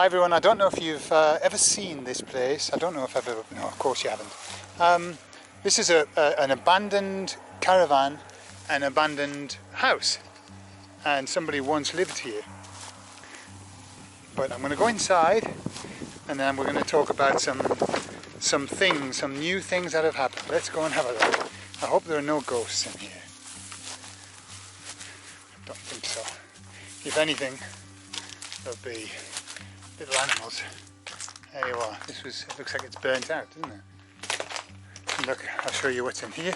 Hi everyone, I don't know if you've ever seen this place. I don't know if I've ever, no, of course you haven't. This is an abandoned caravan, an abandoned house, and somebody once lived here. But I'm going to go inside and then we're going to talk about some new things that have happened. Let's go and have a look. I hope there are no ghosts in here. I don't think so. If anything, there'll be little animals. There you are. It looks like it's burnt out, doesn't it? And look, I'll show you what's in here.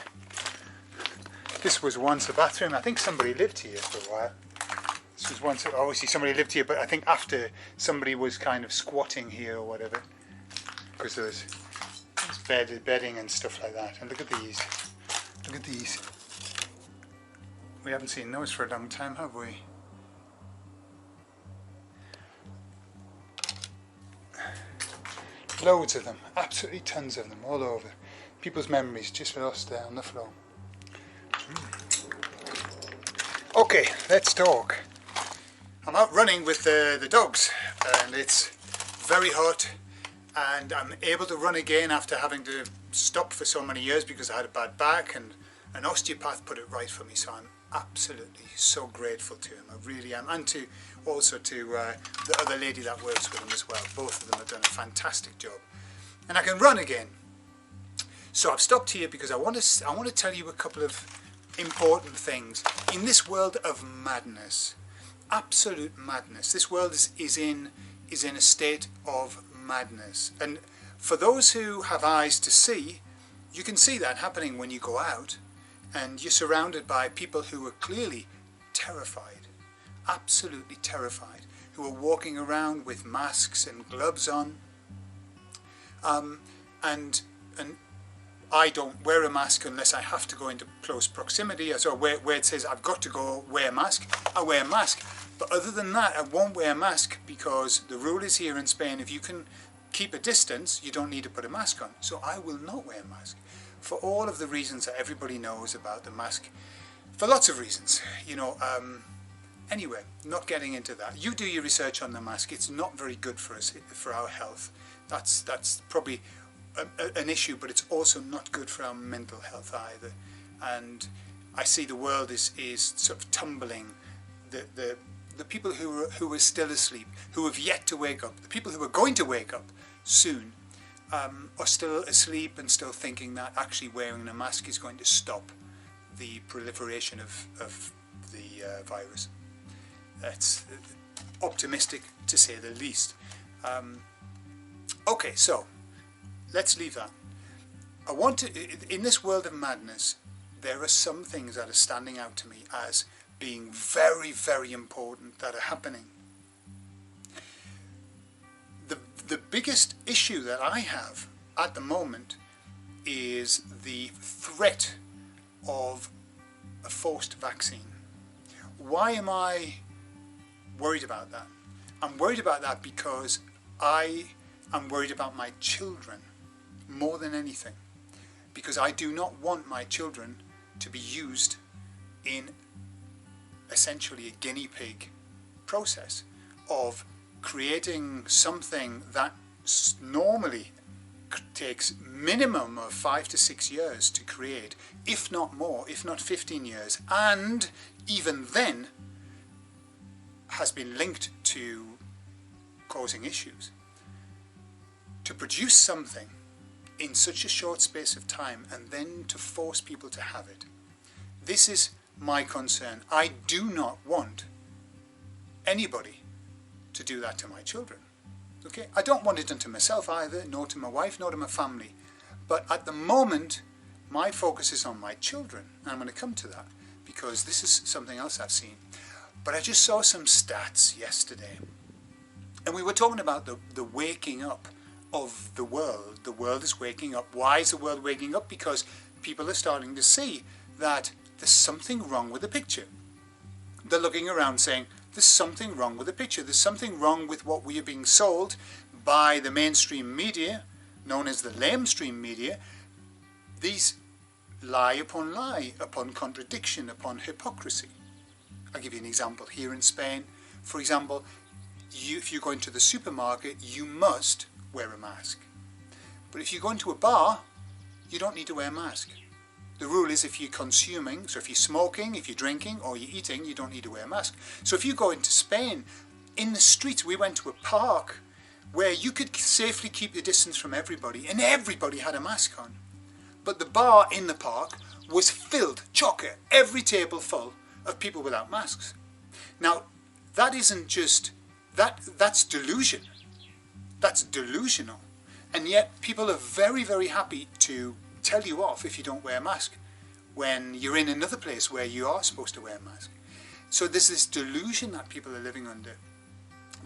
This was once a bathroom. I think somebody lived here for a while. This was once, obviously somebody lived here, but I think after somebody was kind of squatting here or whatever, because there was bedding and stuff like that. And look at these. Look at these. We haven't seen those for a long time, have we? Loads of them, absolutely tons of them, all over. People's memories just lost there on the floor. Okay, let's talk. I'm out running with the dogs, and it's very hot, and I'm able to run again after having to stop for so many years because I had a bad back, and an osteopath put it right for me, so I'm absolutely so grateful to him. I really am, and also to the other lady that works with him as well. Both of them have done a fantastic job, and I can run again. So I've stopped here because I want to tell you a couple of important things in this world of madness, absolute madness. This world is in a state of madness, and for those who have eyes to see, you can see that happening when you go out and you're surrounded by people who are clearly terrified, absolutely terrified, who are walking around with masks and gloves on, and I don't wear a mask unless I have to go into close proximity. So where it says I've got to go wear a mask, I wear a mask. But other than that, I won't wear a mask because the rule is here in Spain, if you can keep a distance, you don't need to put a mask on. So I will not wear a mask for all of the reasons that everybody knows about the mask, for lots of reasons, you know. Anyway, not getting into that. You do your research on the mask. It's not very good for us, for our health. That's probably an issue, but it's also not good for our mental health either. And I see the world is sort of tumbling. The people who are still asleep, who have yet to wake up, the people who are going to wake up soon, are still asleep and still thinking that actually wearing a mask is going to stop the proliferation of the virus. That's optimistic to say the least. Okay, so let's leave that. In this world of madness, there are some things that are standing out to me as being very, very important that are happening. The biggest issue that I have at the moment is the threat of a forced vaccine. Why am I worried about that? I'm worried about that because I am worried about my children more than anything, because I do not want my children to be used in essentially a guinea pig process of creating something that normally takes minimum of 5 to 6 years to create, if not more, if not 15 years, and even then has been linked to causing issues. To produce something in such a short space of time and then to force people to have it. This is my concern. I do not want anybody to do that to my children. Okay? I don't want it done to myself either, nor to my wife, nor to my family. But at the moment, my focus is on my children. And I'm going to come to that because this is something else I've seen. But I just saw some stats yesterday. And we were talking about the waking up of the world. The world is waking up. Why is the world waking up? Because people are starting to see that there's something wrong with the picture. They're looking around saying, there's something wrong with the picture. There's something wrong with what we are being sold by the mainstream media, known as the lamestream media. These lie, upon contradiction, upon hypocrisy. I'll give you an example. Here in Spain, for example, if you go into the supermarket, you must wear a mask. But if you go into a bar, you don't need to wear a mask. The rule is if you're consuming, so if you're smoking, if you're drinking, or you're eating, you don't need to wear a mask. So if you go into Spain, in the streets, we went to a park where you could safely keep the distance from everybody, and everybody had a mask on. But the bar in the park was filled, chocker, every table full of people without masks. Now, that isn't just, that's delusion. That's delusional. And yet people are very, very happy to tell you off if you don't wear a mask when you're in another place where you are supposed to wear a mask. So there's this delusion that people are living under,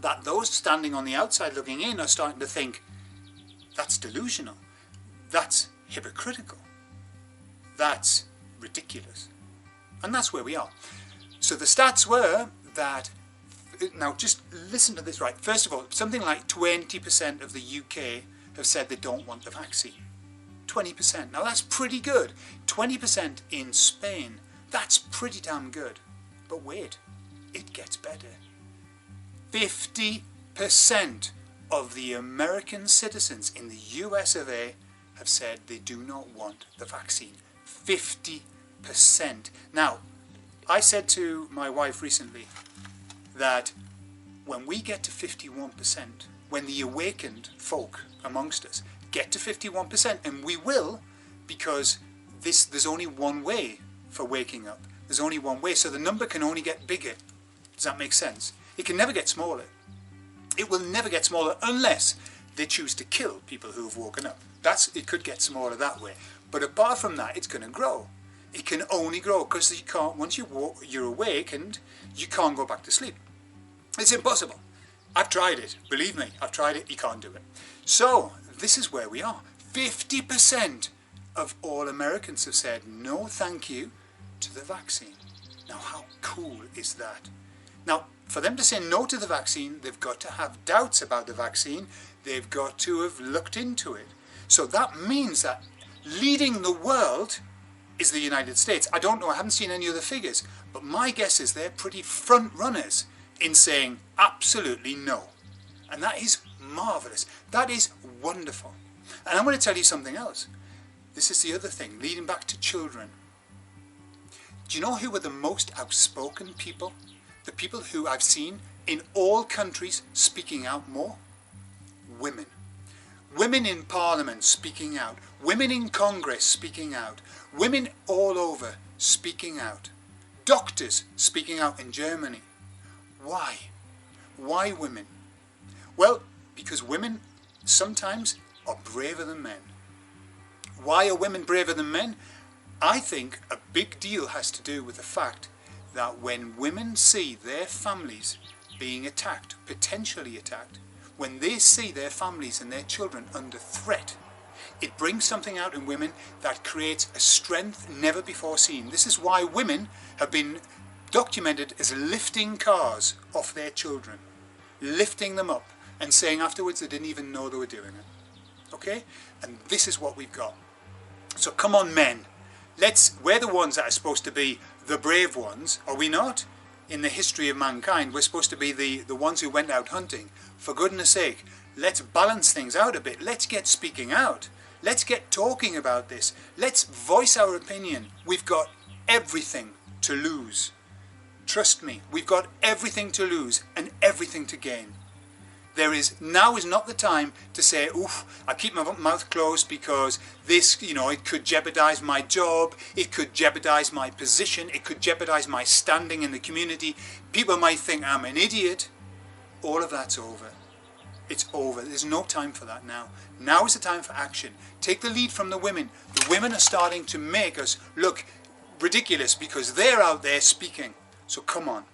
that those standing on the outside looking in are starting to think, that's delusional, that's hypocritical, that's ridiculous. And that's where we are. So the stats were that, now just listen to this, right? First of all, something like 20% of the UK have said they don't want the vaccine. 20%. Now that's pretty good. 20% in Spain. That's pretty damn good. But wait, it gets better. 50% of the American citizens in the US of A have said they do not want the vaccine. 50%. Now, I said to my wife recently that when we get to 51%, when the awakened folk amongst us get to 51%, and we will, because there's only one way for waking up. There's only one way, so the number can only get bigger. Does that make sense? It can never get smaller. It will never get smaller unless they choose to kill people who have woken up. It could get smaller that way. But apart from that, it's going to grow. It can only grow because you can't, once you're awakened, you can't go back to sleep. It's impossible. I've tried it. Believe me, I've tried it. You can't do it. So this is where we are. 50% of all Americans have said no thank you to the vaccine. Now how cool is that? Now for them to say no to the vaccine, they've got to have doubts about the vaccine. They've got to have looked into it. So that means that leading the world is the United States. I don't know, I haven't seen any other figures, but my guess is they're pretty front runners in saying absolutely no. And that is marvellous. That is wonderful. And I'm going to tell you something else. This is the other thing, leading back to children. Do you know who are the most outspoken people? The people who I've seen in all countries speaking out more? Women. Women in Parliament speaking out. Women in Congress speaking out. Women all over speaking out. Doctors speaking out in Germany. Why? Why women? Well, because women sometimes are braver than men. Why are women braver than men? I think a big deal has to do with the fact that when women see their families being attacked, potentially attacked, when they see their families and their children under threat, it brings something out in women that creates a strength never before seen. This is why women have been documented as lifting cars off their children, lifting them up and saying afterwards they didn't even know they were doing it. Okay? And this is what we've got. So come on, men. We're the ones that are supposed to be the brave ones, are we not? In the history of mankind, we're supposed to be the ones who went out hunting. For goodness sake, let's balance things out a bit. Let's get speaking out. Let's get talking about this. Let's voice our opinion. We've got everything to lose. Trust me, we've got everything to lose and everything to gain. Now is not the time to say, oof, I keep my mouth closed because this, it could jeopardize my job, it could jeopardize my position, it could jeopardize my standing in the community. People might think I'm an idiot. All of that's over. It's over. There's no time for that now. Now is the time for action. Take the lead from the women. The women are starting to make us look ridiculous because they're out there speaking. So come on,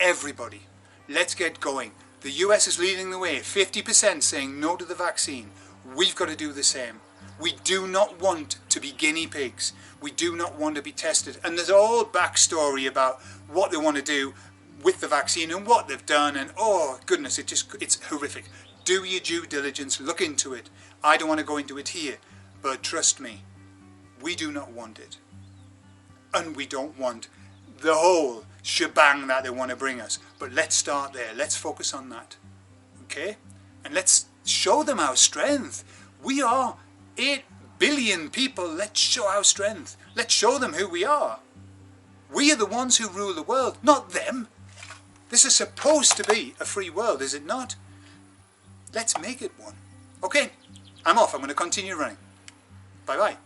everybody, let's get going. The US is leading the way, 50% saying no to the vaccine. We've got to do the same. We do not want to be guinea pigs. We do not want to be tested. And there's a whole backstory about what they want to do with the vaccine and what they've done. And oh goodness, it's horrific. Do your due diligence, look into it. I don't want to go into it here, but trust me, we do not want it. And we don't want the whole shebang that they want to bring us. But let's start there. Let's focus on that. Okay? And let's show them our strength. We are 8 billion people. Let's show our strength. Let's show them who we are. We are the ones who rule the world, not them. This is supposed to be a free world, is it not? Let's make it one. Okay, I'm off. I'm going to continue running. Bye-bye.